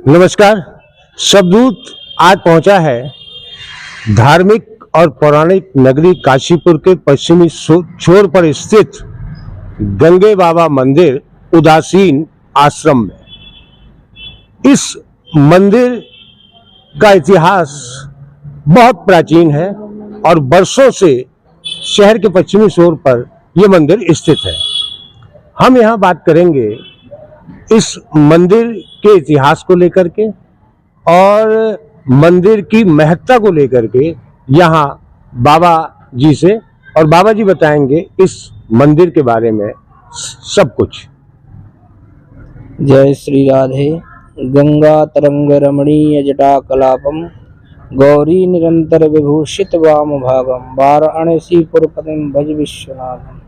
नमस्कार। शब्दूत आज पहुंचा है धार्मिक और पौराणिक नगरी काशीपुर के पश्चिमी छोर पर स्थित गंगे बाबा मंदिर उदासीन आश्रम में। इस मंदिर का इतिहास बहुत प्राचीन है और वर्षों से शहर के पश्चिमी छोर पर यह मंदिर स्थित है। हम यहाँ बात करेंगे इस मंदिर के इतिहास को लेकर के और मंदिर की महत्ता को लेकर के यहाँ बाबा जी से, और बाबा जी बताएंगे इस मंदिर के बारे में सब कुछ। जय श्री राधे। गंगा तरंग रमणीय जटा कलापम गौरी निरंतर विभूषित वाम भागम वाराणसी पुरपतिम भज विश्वनाथम।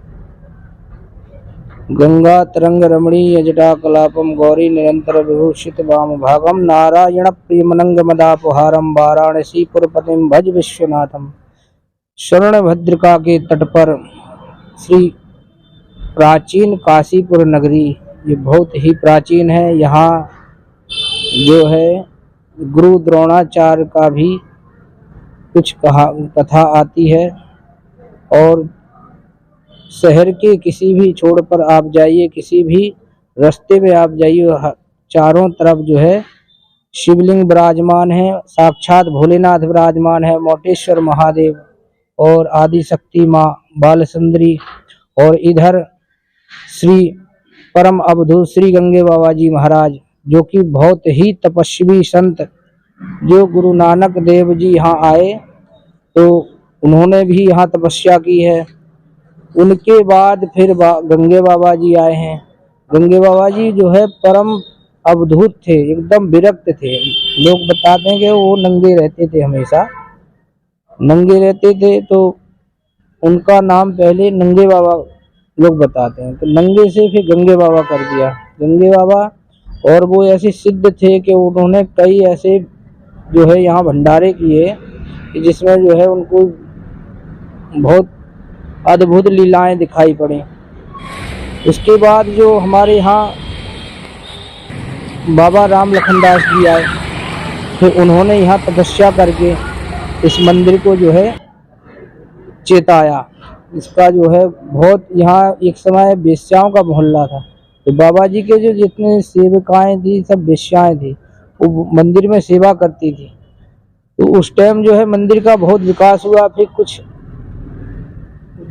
गंगा तरंग रमणीय जटा कलापम गौरी निरंतर विभूषित वाम भागम नारायण प्रियमनंग मदापहारम वाराणसी पुरपतिम भज विश्वनाथम। स्वर्ण भद्रिका के तट पर श्री प्राचीन काशीपुर नगरी, ये बहुत ही प्राचीन है। यहाँ जो है गुरु द्रोणाचार्य का भी कुछ कथा आती है। और शहर के किसी भी छोर पर आप जाइए, किसी भी रास्ते में आप जाइए, चारों तरफ जो है शिवलिंग विराजमान है, साक्षात भोलेनाथ विराजमान है, मोटेश्वर महादेव और आदि शक्ति माँ बालसुंदरी। और इधर श्री परम अवधूत श्री गंगे बाबा जी महाराज, जो कि बहुत ही तपस्वी संत, जो गुरु नानक देव जी यहाँ आए तो उन्होंने भी यहाँ तपस्या की है। उनके बाद फिर गंगे बाबा जी आए हैं। गंगे बाबा जी जो है परम अवधूत थे, एकदम विरक्त थे। लोग बताते हैं कि वो नंगे रहते थे, हमेशा नंगे रहते थे, तो उनका नाम पहले नंगे बाबा लोग बताते हैं। तो नंगे से फिर गंगे बाबा कर दिया, गंगे बाबा। और वो ऐसे सिद्ध थे कि उन्होंने कई ऐसे जो है यहाँ भंडारे किए कि जिसमें जो है उनको बहुत अद्भुत लीलाएं दिखाई पड़ी। उसके बाद जो हमारे यहाँ बाबा राम लखनदास जी आए, फिर उन्होंने यहाँ तपस्या करके इस मंदिर को जो है चेताया। इसका जो है बहुत, यहाँ एक समय वेश्याओं का मोहल्ला था, तो बाबा जी के जो जितने सेविकाएं थी सब वेश्याएं थी, वो मंदिर में सेवा करती थी। तो उस टाइम जो है मंदिर का बहुत विकास हुआ। फिर कुछ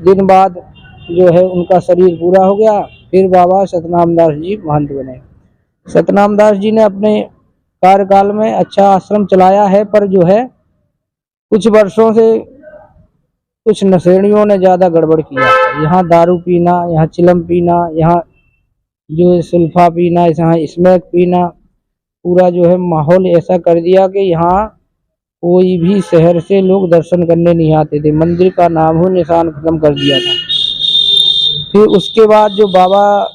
दिन बाद जो है उनका शरीर पूरा हो गया। फिर बाबा सतनाम दास जी महंत बने। सतनाम दास जी ने अपने कार्यकाल में अच्छा आश्रम चलाया है, पर जो है कुछ वर्षों से कुछ नशेड़ियों ने ज़्यादा गड़बड़ किया। यहाँ दारू पीना, यहाँ चिलम पीना, यहाँ जो है सुल्फा पीना, यहाँ स्मैक पीना, पूरा जो है माहौल ऐसा कर दिया कि यहाँ कोई भी शहर से लोग दर्शन करने नहीं आते थे। मंदिर का नाम हो निशान खत्म कर दिया था। फिर उसके बाद जो बाबा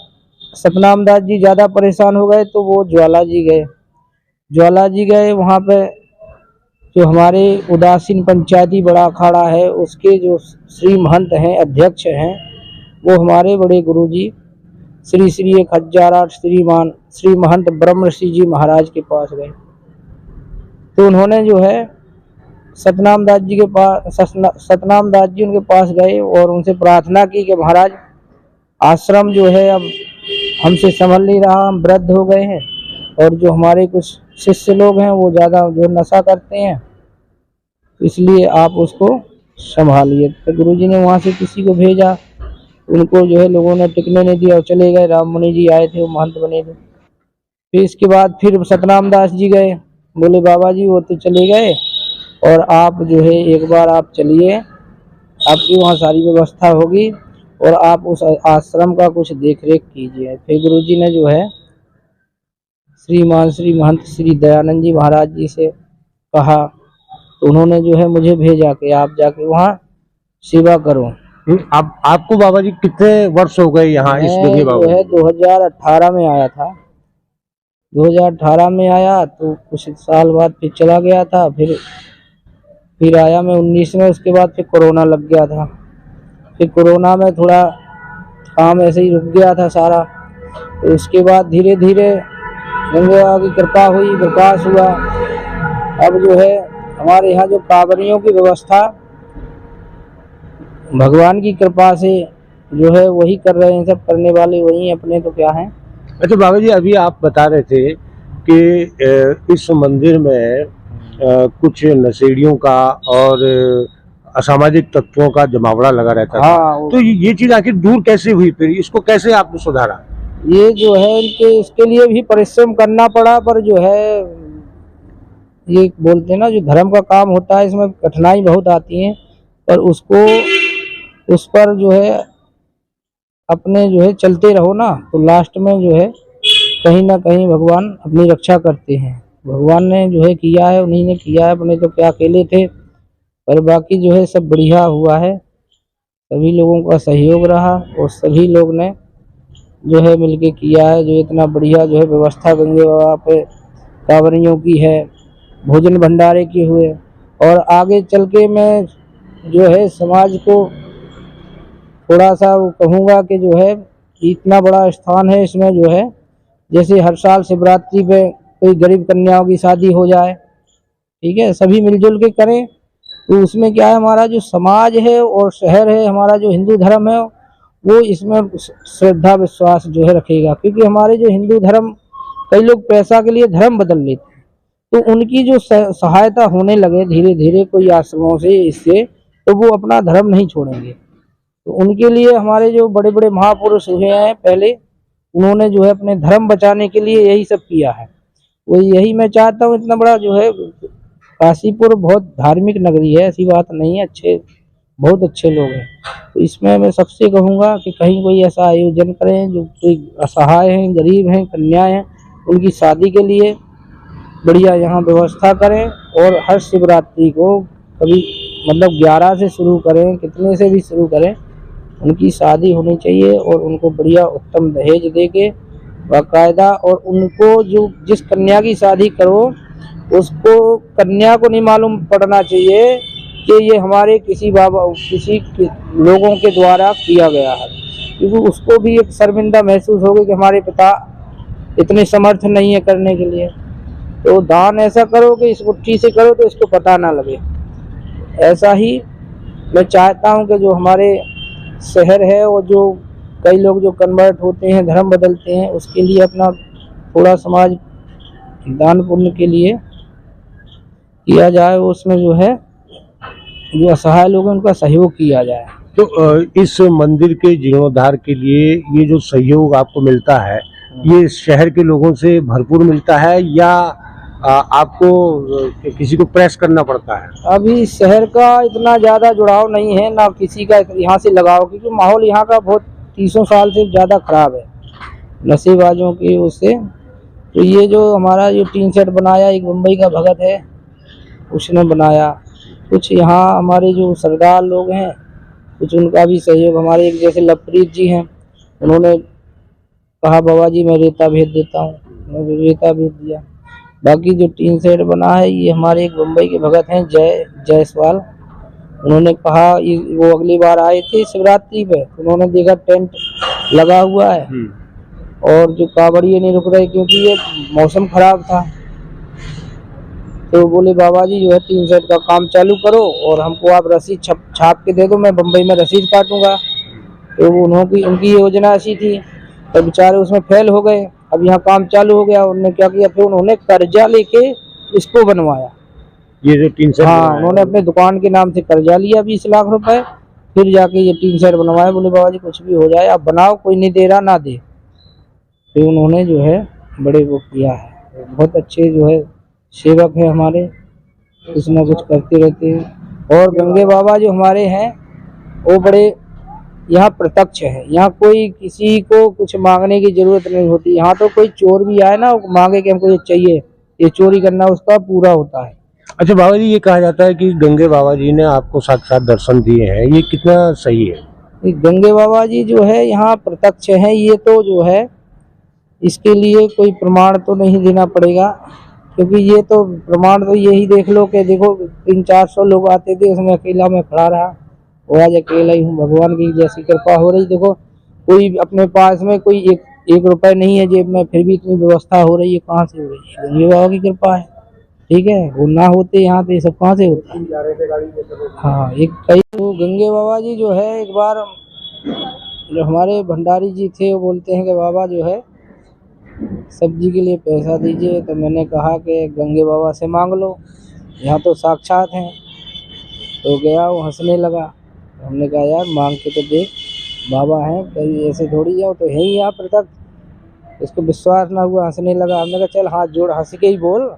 सतनाम दास जी ज़्यादा परेशान हो गए, तो वो ज्वाला जी गए। ज्वाला जी गए, वहाँ पे जो हमारे उदासीन पंचायती बड़ा अखाड़ा है, उसके जो श्री महंत हैं, अध्यक्ष हैं, वो हमारे बड़े गुरु जी श्री श्री 1008 श्रीमान श्री महंत ब्रह्म ऋषि जी महाराज के पास गए। तो उन्होंने जो है सतनाम दास जी उनके पास गए और उनसे प्रार्थना की कि महाराज, आश्रम जो है अब हमसे संभल नहीं रहा, हम वृद्ध हो गए हैं, और जो हमारे कुछ शिष्य लोग हैं वो ज़्यादा जो नशा करते हैं, तो इसलिए आप उसको संभालिए। तो गुरुजी ने वहाँ से किसी को भेजा, उनको जो है लोगों ने टिकने नहीं दिया और चले गए। राम मुनि जी आए थे, वो महंत बने थे। फिर इसके बाद फिर सतनाम दास जी गए, बोले बाबा जी वो तो चले गए, और आप जो है एक बार आप चलिए, आपकी वहाँ सारी व्यवस्था होगी और आप उस आश्रम का कुछ देख रेख कीजिए। फिर गुरुजी ने जो है श्रीमान श्री महंत श्री दयानंद जी महाराज जी से कहा, तो उन्होंने जो है मुझे भेजा कि आप जाके वहाँ सेवा करो। आपको बाबा जी कितने वर्ष हो गए यहाँ इस गंगे बाबा? जो है 2018 में आया था। 2018 में आया तो कुछ साल बाद फिर चला गया था। फिर आया मैं 19 में। उसके बाद फिर कोरोना लग गया था। फिर कोरोना में थोड़ा काम ऐसे ही रुक गया था सारा। तो उसके बाद धीरे धीरे गंगे बाबा की कृपा हुई, विकास हुआ। अब जो है हमारे यहाँ जो कांवरियों की व्यवस्था भगवान की कृपा से जो है वही कर रहे हैं, सब करने वाले वही हैं, अपने तो क्या हैं। अच्छा बाबा जी, अभी आप बता रहे थे कि इस मंदिर में कुछ नशेड़ियों का और असामाजिक तत्वों का जमावड़ा लगा रहता था। हाँ, तो ये चीज आखिर दूर कैसे हुई, फिर इसको कैसे आपने सुधारा? ये जो है इसके लिए भी परिश्रम करना पड़ा, पर जो है ये बोलते हैं ना, जो धर्म का काम होता है इसमें कठिनाई बहुत आती है, पर उस पर जो है अपने जो है चलते रहो ना, तो लास्ट में जो है कहीं ना कहीं भगवान अपनी रक्षा करते हैं। भगवान ने जो है किया है, उन्हीं ने किया है, अपने तो क्या अकेले थे। पर बाकी जो है सब बढ़िया हुआ है, सभी लोगों का सहयोग रहा और सभी लोग ने जो है मिलके किया है। जो इतना बढ़िया जो है व्यवस्था गंगे बाबा पे कांवरियों की है, भोजन भंडारे की हुए। और आगे चल के मैं जो है समाज को थोड़ा सा कहूँगा कि जो है इतना बड़ा स्थान है, इसमें जो है जैसे हर साल शिवरात्रि पे कोई गरीब कन्याओं की शादी हो जाए, ठीक है, सभी मिलजुल के करें, तो उसमें क्या है, हमारा जो समाज है और शहर है, हमारा जो हिंदू धर्म है, वो इसमें श्रद्धा विश्वास जो है रखेगा। क्योंकि हमारे जो हिंदू धर्म, कई लोग पैसा के लिए धर्म बदल लेते हैं, तो उनकी जो सहायता होने लगे धीरे धीरे कोई आश्रमों से, इससे तो वो अपना धर्म नहीं छोड़ेंगे। तो उनके लिए हमारे जो बड़े बड़े महापुरुष हुए हैं पहले, उन्होंने जो है अपने धर्म बचाने के लिए यही सब किया है। वो यही मैं चाहता हूँ, इतना बड़ा जो है काशीपुर बहुत धार्मिक नगरी है, ऐसी बात नहीं है, अच्छे बहुत अच्छे लोग हैं। तो इसमें मैं सबसे कहूँगा कि कहीं कोई ऐसा आयोजन करें, जो कोई असहाय हैं, गरीब हैं, कन्याएं हैं, उनकी शादी के लिए बढ़िया यहाँ व्यवस्था करें। और हर शिवरात्रि को कभी मतलब 11 से शुरू करें, कितने से भी शुरू करें, उनकी शादी होनी चाहिए और उनको बढ़िया उत्तम दहेज दे के बाकायदा। और उनको जो जिस कन्या की शादी करो, उसको कन्या को नहीं मालूम पड़ना चाहिए कि ये हमारे किसी लोगों के द्वारा किया गया है, क्योंकि उसको भी एक शर्मिंदा महसूस होगा कि हमारे पिता इतने समर्थ नहीं है करने के लिए। तो दान ऐसा करो कि इस मुट्ठी से करो तो इसको पता ना लगे। ऐसा ही मैं चाहता हूँ कि जो हमारे शहर है और जो कई लोग जो कन्वर्ट होते हैं, धर्म बदलते हैं, उसके लिए अपना थोड़ा समाज दान पुण्य के लिए किया जाए, उसमें जो है जो असहाय लोग हैं उनका सहयोग किया जाए। तो इस मंदिर के जीर्णोद्धार के लिए ये जो सहयोग आपको मिलता है, ये शहर के लोगों से भरपूर मिलता है या आपको किसी को प्रेस करना पड़ता है? अभी शहर का इतना ज़्यादा जुड़ाव नहीं है, ना किसी का यहाँ से लगाव, क्योंकि माहौल यहाँ का बहुत 30 साल से ज़्यादा खराब है नशेबाजों की उससे। तो ये जो हमारा जो टीन सेट बनाया, एक मुंबई का भगत है उसने बनाया। कुछ यहाँ हमारे जो सरदार लोग हैं, कुछ उनका भी सहयोग, हमारे एक जैसे लवप्रीत जी हैं, उन्होंने कहा बाबा जी मैं रेता भेज देता हूँ, उन्होंने रेता भेज दिया। बाकी जो टीन सेट बना है, ये हमारे एक मुंबई के भगत हैं जायसवाल, उन्होंने कहा, वो अगली बार आए थे शिवरात्रि पे, उन्होंने देखा टेंट लगा हुआ है और जो कांवड़िए नहीं रुक रहे क्योंकि ये मौसम खराब था, तो बोले बाबा जी जो है टीन सेट का काम चालू करो और हमको आप रसीद छाप के दे दो, मैं बम्बई में रसीद काटूंगा। तो उनकी योजना ऐसी थी, तो बेचारे उसमें फेल हो गए। अब यहाँ काम चालू हो गया, उन्होंने क्या किया, फिर उन्होंने कर्जा लेके इसको बनवाया। ये जो टीन सेट, हाँ, उन्होंने अपने दुकान के नाम से कर्जा लिया 20 लाख रुपए, फिर जाके ये टीन सेट बनवाया। बोले बाबा जी कुछ भी हो जाए आप बनाओ, कोई नहीं दे रहा ना दे। फिर उन्होंने जो है बड़े वो किया है, बहुत अच्छे जो है सेवक है हमारे, कुछ ना कुछ करते रहते हैं। और गंगे बाबा जो हमारे हैं वो बड़े यहाँ प्रत्यक्ष है, यहाँ कोई किसी को कुछ मांगने की जरूरत नहीं होती। यहाँ तो कोई चोर भी आए ना, वो मांगे कि हमको ये चाहिए, ये चोरी करना, उसका पूरा होता है। अच्छा बाबा जी, ये कहा जाता है कि गंगे बाबा जी ने आपको साक्षात दर्शन दिए हैं, ये कितना सही है? गंगे बाबा जी जो है यहाँ प्रत्यक्ष हैं, ये तो जो है इसके लिए कोई प्रमाण तो नहीं देना पड़ेगा, क्योंकि ये तो प्रमाण तो यही देख लो कि देखो 300-400 लोग आते थे, उसमें अकेला मैं खड़ा रहा, वो आज अकेला ही हूँ। भगवान की जैसी कृपा हो रही। देखो कोई अपने पास में कोई एक 1 रुपए नहीं है जेब में, फिर भी इतनी व्यवस्था हो रही है, कहाँ से हो रही है? गंगे बाबा की कृपा है। ठीक है, वो ना होते यहाँ तो ये सब कहाँ से होता। हाँ, एक कई तो गंगे बाबा जी जो है, एक बार जो हमारे भंडारी जी थे वो बोलते हैं कि बाबा जो है सब्जी के लिए पैसा दीजिए, तो मैंने कहा कि गंगे बाबा से मांग लो, यहाँ तो साक्षात हैं। तो गया, वो हंसने लगा। हमने कहा यार मांग के तो देख, बाबा हैं, कहीं ऐसे थोड़ी है, वो तो है ही यहाँ प्रत्यक्ष। इसको विश्वास ना हुआ, हंसने लगा। हमने कहा चल हाथ जोड़, हंस के ही बोल।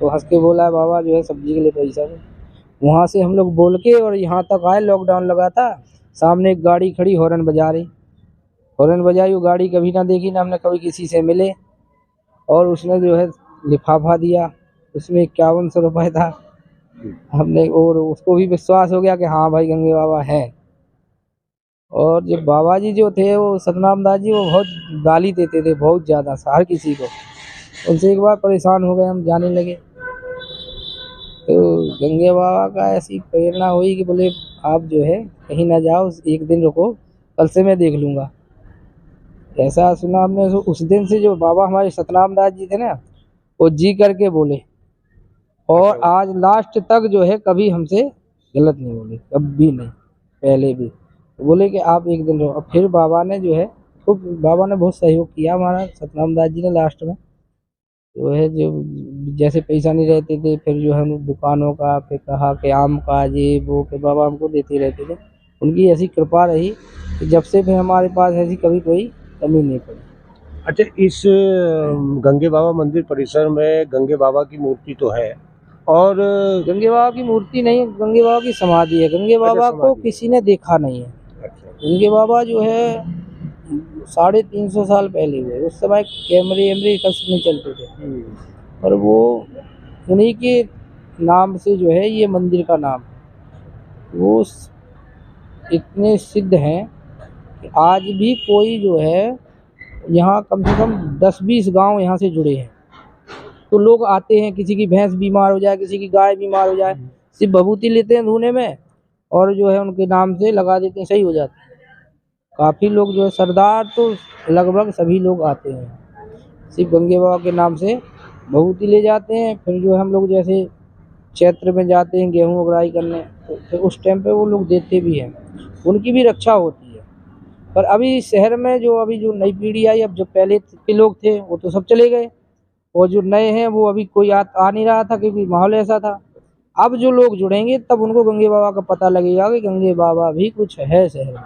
तो हंस के बोला बाबा जो है सब्जी के लिए पैसा दो। वहाँ से हम लोग बोल के और यहाँ तक आए, लॉकडाउन लगा था। सामने एक गाड़ी खड़ी हॉर्न बजा रही, हॉर्न बजाई, वो गाड़ी कभी ना देखी ना हमने कभी किसी से मिले। और उसने जो है लिफाफा दिया, उसमें 5100 रुपये था। हमने और उसको भी विश्वास हो गया कि हाँ भाई गंगे बाबा है। और जो बाबा जी जो थे वो सतनाम दास जी, वो बहुत गाली देते थे, बहुत ज़्यादा, हर किसी को। उनसे एक बार परेशान हो गए, हम जाने लगे। तो गंगे बाबा का ऐसी प्रेरणा हुई कि बोले आप जो है कहीं ना जाओ, एक दिन रुको, कल से मैं देख लूँगा। ऐसा सुना हमने। उस दिन से जो बाबा हमारे सतनाम दास जी थे ना, वो जी करके बोले, और आज लास्ट तक जो है कभी हमसे गलत नहीं बोले, कभी नहीं, पहले भी। तो बोले कि आप एक दिन रहो। और फिर बाबा ने जो है, तो बाबा ने बहुत सहयोग किया हमारा, सतनाम दास जी ने लास्ट में जो है, जो जैसे पैसा नहीं रहते थे, फिर जो है हम दुकानों का, फिर कहा कि आम का ये वो, फिर बाबा हमको देते रहते थे। उनकी ऐसी कृपा रही कि जब से फिर हमारे पास ऐसी कभी कोई कमी नहीं पड़ी। अच्छा, इस गंगे बाबा मंदिर परिसर में गंगे बाबा की मूर्ति तो है, और गंगे बाबा की मूर्ति नहीं, गंगे बाबा की समाधि है। गंगे बाबा को समाधि। किसी ने देखा नहीं है। अच्छा। गंगे बाबा जो है 350 साल पहले हुए। उस समय कैमरे वैमरे कस नहीं चलते थे, और वो उन्हीं के नाम से जो है ये मंदिर का नाम है। वो इतने सिद्ध हैं कि आज भी कोई जो है यहाँ कम से कम 10-20 गांव यहाँ से जुड़े हैं। तो लोग आते हैं, किसी की भैंस बीमार हो जाए, किसी की गाय बीमार हो जाए, सिर्फ भभूति लेते हैं धोने में, और जो है उनके नाम से लगा देते हैं, सही हो जाता है। काफ़ी लोग जो है, सरदार तो लगभग सभी लोग आते हैं, सिर्फ गंगे बाबा के नाम से भभूति ले जाते हैं। फिर जो हम लोग जैसे चैत्र में जाते हैं गेहूँ उगराई करने, तो फिर उस टाइम पे वो लोग देते भी हैं, उनकी भी रक्षा होती है। पर अभी शहर में जो अभी जो नई पीढ़ी आई, अब जो पहले के लोग थे वो तो सब चले गए, और जो नए हैं वो अभी कोई आ नहीं रहा था, क्योंकि माहौल ऐसा था। अब जो लोग जुड़ेंगे तब उनको गंगे बाबा का पता लगेगा कि गंगे बाबा भी कुछ है शहर में।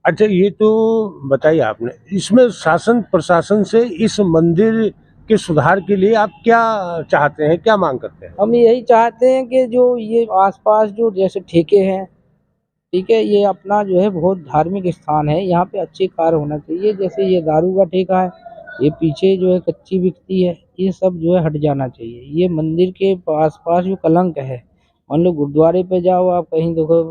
अच्छा, ये तो बताइए आपने, इसमें शासन प्रशासन से इस मंदिर के सुधार के लिए आप क्या चाहते हैं, क्या मांग करते हैं? हम यही चाहते हैं कि जो ये आसपास जो जैसे ठेके हैं, ठीक है, ये अपना जो है बहुत धार्मिक स्थान है, यहाँ पे अच्छे कार्य होना चाहिए। जैसे ये दारू का ठेका है, ये पीछे जो है कच्ची बिकती है, ये सब जो है हट जाना चाहिए। ये मंदिर के आसपास जो कलंक है, मान लो गुरुद्वारे पे जाओ आप, कहीं देखो,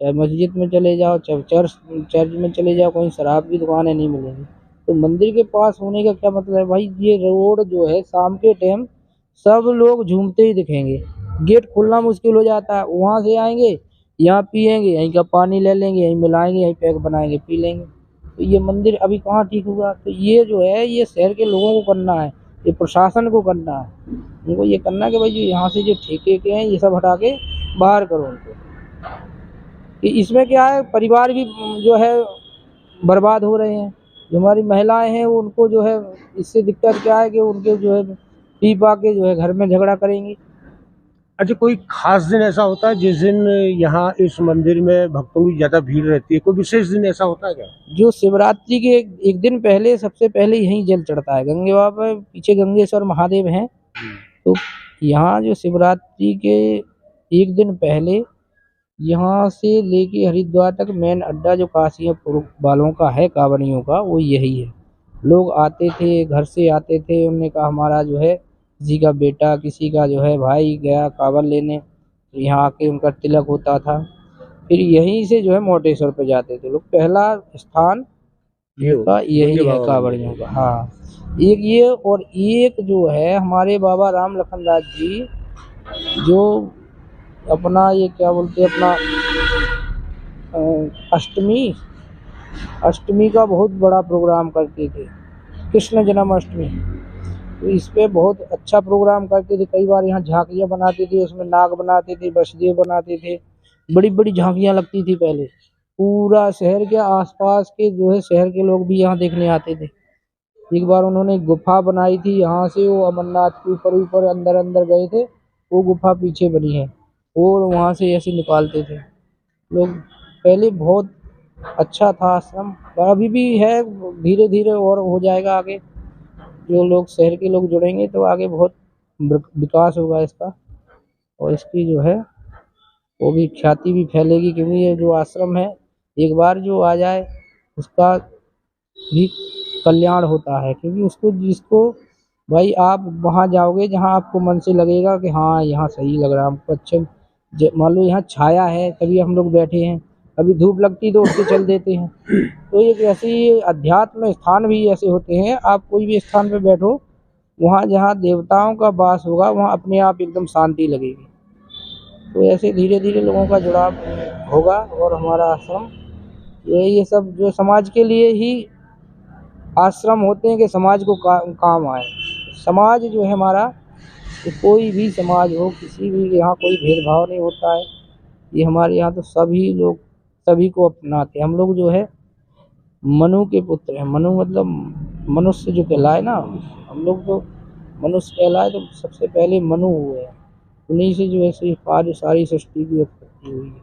चाहे मस्जिद में चले जाओ, चाहे चर्च में चले जाओ, कहीं शराब की दुकानें नहीं मिलेंगी। तो मंदिर के पास होने का क्या मतलब है भाई? ये रोड जो है शाम के टाइम सब लोग झूमते ही दिखेंगे, गेट खोलना मुश्किल हो जाता है। वहाँ से आएंगे, यहाँ पियेंगे, यहीं का पानी ले लेंगे, यहीं मिलाएंगे, यहीं पैक बनाएंगे, पी लेंगे। तो ये मंदिर अभी कहाँ ठीक हुआ? तो ये जो है ये शहर के लोगों को करना है, ये प्रशासन को करना है। उनको ये करना है कि भाई जो यहाँ से जो ठेके के हैं ये सब हटा के बाहर करो उनको। कि इसमें क्या है, परिवार भी जो है बर्बाद हो रहे हैं। जो हमारी महिलाएं हैं वो, उनको जो है इससे दिक्कत क्या है कि उनके जो है पी पा के जो है घर में झगड़ा करेंगी। अच्छा, कोई खास दिन ऐसा होता है जिस दिन यहाँ इस मंदिर में भक्तों की ज्यादा भीड़ रहती है? कोई विशेष दिन ऐसा होता है क्या? जो शिवरात्रि के एक दिन पहले सबसे पहले यहीं जल चढ़ता है। गंगे बाबा पीछे गंगेश्वर महादेव हैं, तो यहाँ जो शिवरात्रि के एक दिन पहले यहाँ से लेके हरिद्वार तक मेन अड्डा जो काशियापुर वालों का है, कांवड़ियों का, वो यही है। लोग आते थे, घर से आते थे, उन्होंने कहा हमारा जो है किसी का बेटा, किसी का जो है भाई गया कांवड़ लेने, तो यहाँ आके उनका तिलक होता था। फिर यहीं से जो है मोटेश्वर पे जाते थे लोग। पहला स्थान का यही है कांवड़ियों का। हाँ, एक ये, और एक जो है हमारे बाबा राम लखन दास जी, जो अपना ये क्या बोलते हैं, अपना अष्टमी अष्टमी का बहुत बड़ा प्रोग्राम करते थे, कृष्ण जन्माष्टमी। तो इस पे बहुत अच्छा प्रोग्राम करते थे। कई बार यहाँ झांकियाँ बनाते थे, उसमें नाग बनाते थे, वसुदेव बनाते थे। बड़ी बड़ी झांकियाँ लगती थी पहले। पूरा शहर के आसपास के जो है शहर के लोग भी यहाँ देखने आते थे। एक बार उन्होंने गुफा बनाई थी, यहाँ से वो अमरनाथ के ऊपर ऊपर अंदर अंदर गए थे, वो गुफा पीछे बनी है और वहाँ से ऐसे निकालते थे लोग। पहले बहुत अच्छा था आश्रम, पर अभी भी है, धीरे धीरे और हो जाएगा आगे। जो लोग शहर के लोग जुड़ेंगे तो आगे बहुत विकास होगा इसका, और इसकी जो है वो भी ख्याति भी फैलेगी, क्योंकि ये जो आश्रम है एक बार जो आ जाए उसका भी कल्याण होता है। क्योंकि उसको जिसको भाई आप वहाँ जाओगे जहाँ आपको मन से लगेगा कि हाँ यहाँ सही लग रहा है हमको, अच्छा मान लो यहाँ छाया है तभी हम लोग बैठे हैं, अभी धूप लगती तो उठ के चल देते हैं। तो एक ऐसे अध्यात्म स्थान भी ऐसे होते हैं, आप कोई भी स्थान पे बैठो वहाँ जहाँ देवताओं का वास होगा वहाँ अपने आप एकदम शांति लगेगी। तो ऐसे धीरे धीरे लोगों का जुड़ाव होगा। और हमारा आश्रम ये सब जो समाज के लिए ही आश्रम होते हैं कि समाज को काम आए। समाज जो है हमारा, तो कोई भी समाज हो, किसी भी यहाँ कोई भेदभाव नहीं होता है। ये हमारे यहाँ तो सभी लोग सभी को अपनाते हैं। हम लोग जो है मनु के पुत्र हैं। मनु मतलब मनुष्य जो कहलाए ना, हम लोग तो मनुष्य कहलाए तो सबसे पहले मनु हुए हैं। उन्हीं से जो है सारी सृष्टि की उत्पत्ति हुई है।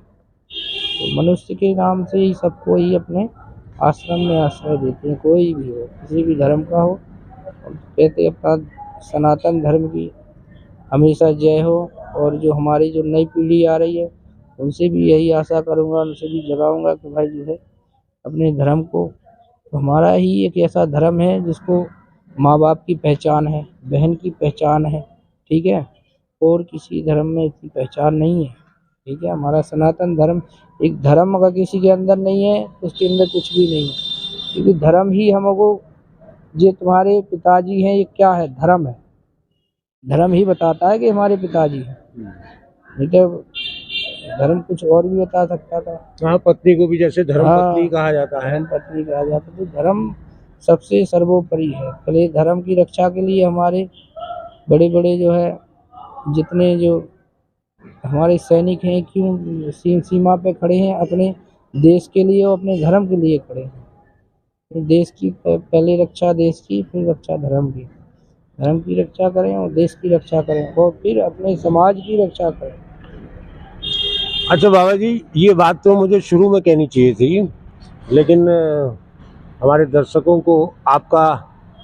तो मनुष्य के नाम से ही सबको ही अपने आश्रम में आश्रय देते हैं, कोई भी हो, किसी भी धर्म का हो। और कहते हैं अपना सनातन धर्म की हमेशा जय हो। और जो हमारी जो नई पीढ़ी आ रही है उनसे भी यही आशा करूँगा, उनसे भी जगाऊँगा कि भाई जो है अपने धर्म को, तो हमारा ही एक ऐसा धर्म है जिसको माँ बाप की पहचान है, बहन की पहचान है, ठीक है, और किसी धर्म में इतनी पहचान नहीं है, ठीक है। हमारा सनातन धर्म, एक धर्म अगर किसी के अंदर नहीं है तो उसके अंदर कुछ भी नहीं है। क्योंकि धर्म ही हमको, ये तुम्हारे पिताजी हैं, ये क्या है, धर्म है। धर्म ही बताता है कि हमारे पिताजी हैं, नहीं तो धर्म कुछ और भी बता सकता था। हाँ, पत्नी को भी जैसे धर्म पत्नी कहा जाता है। धर्म पत्नी कहा जाता है। तो धर्म सबसे सर्वोपरि है। पहले धर्म की रक्षा के लिए हमारे बड़े बड़े जो है जितने जो हमारे सैनिक हैं, क्यों सीमा पे खड़े हैं, अपने देश के लिए और अपने धर्म के लिए खड़े हैं। तो देश की पहले रक्षा देश की, फिर रक्षा धर्म की। धर्म की रक्षा करें और देश की रक्षा करें और फिर अपने समाज की रक्षा करें। अच्छा बाबा जी, ये बात तो मुझे शुरू में कहनी चाहिए थी, लेकिन हमारे दर्शकों को आपका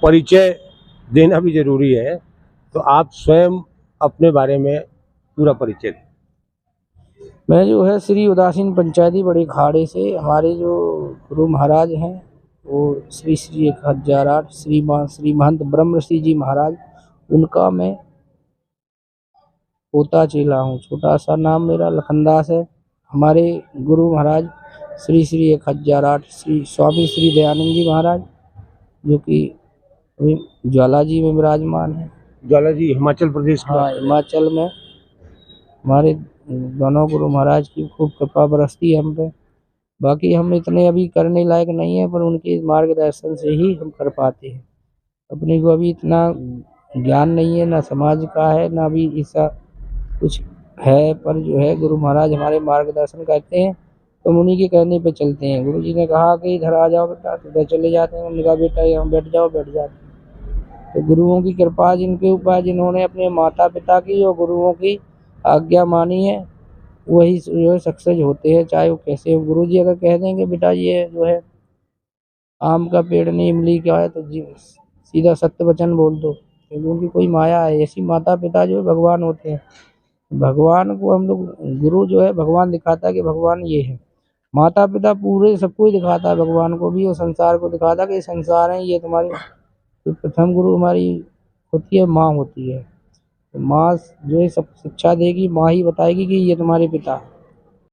परिचय देना भी जरूरी है। तो आप स्वयं अपने बारे में पूरा परिचय दें। मैं जो है श्री उदासीन पंचायती बड़े खाड़े से, हमारे जो गुरु महाराज हैं वो श्री श्री 1008 श्री महंत ब्रह्मऋषि जी महाराज, उनका मैं पोता चेला हूँ। छोटा सा नाम मेरा लखनदास है। हमारे गुरु महाराज श्री श्री 1008 श्री स्वामी श्री दयानंद जी महाराज, जो कि अभी ज्वाला जी में विराजमान है। ज्वाला जी हिमाचल प्रदेश में? हाँ, हिमाचल में। हमारे दोनों गुरु महाराज की खूब कृपा बरसती है हम पे। बाकी हम इतने अभी करने लायक नहीं है, पर उनके मार्गदर्शन से ही हम कर पाते हैं। अपने को अभी इतना ज्ञान नहीं है, ना समाज का है, ना अभी ऐसा कुछ है, पर जो है गुरु महाराज हमारे मार्गदर्शन करते हैं तो हम उन्हीं के कहने पे चलते हैं। गुरु जी ने कहा कि इधर आ जाओ बेटा, तो इधर चले जाते हैं। उन्होंने कहा बेटा यहाँ बैठ जाओ, बैठ जाते हैं। तो गुरुओं की कृपा जिनके ऊपर, जिन्होंने अपने माता पिता की और गुरुओं की आज्ञा मानी है, वही जो है सक्सेस होते हैं, चाहे वो कैसे हो। गुरु जी अगर कह देंगे बेटा ये जो है आम का पेड़ नहीं इमली का है, तो जी सीधा सत्य वचन बोल दो, क्योंकि उनकी कोई माया है। ऐसी माता पिता जो है भगवान होते हैं। भगवान को हम लोग, गुरु जो है भगवान दिखाता है कि भगवान ये है। माता पिता पूरे सबको ही दिखाता है, भगवान को भी और संसार को दिखाता है कि संसार है ये तुम्हारी। तो प्रथम गुरु हमारी होती है माँ होती है। तो माँ जो है सब शिक्षा देगी, माँ ही बताएगी कि ये तुम्हारे पिता है।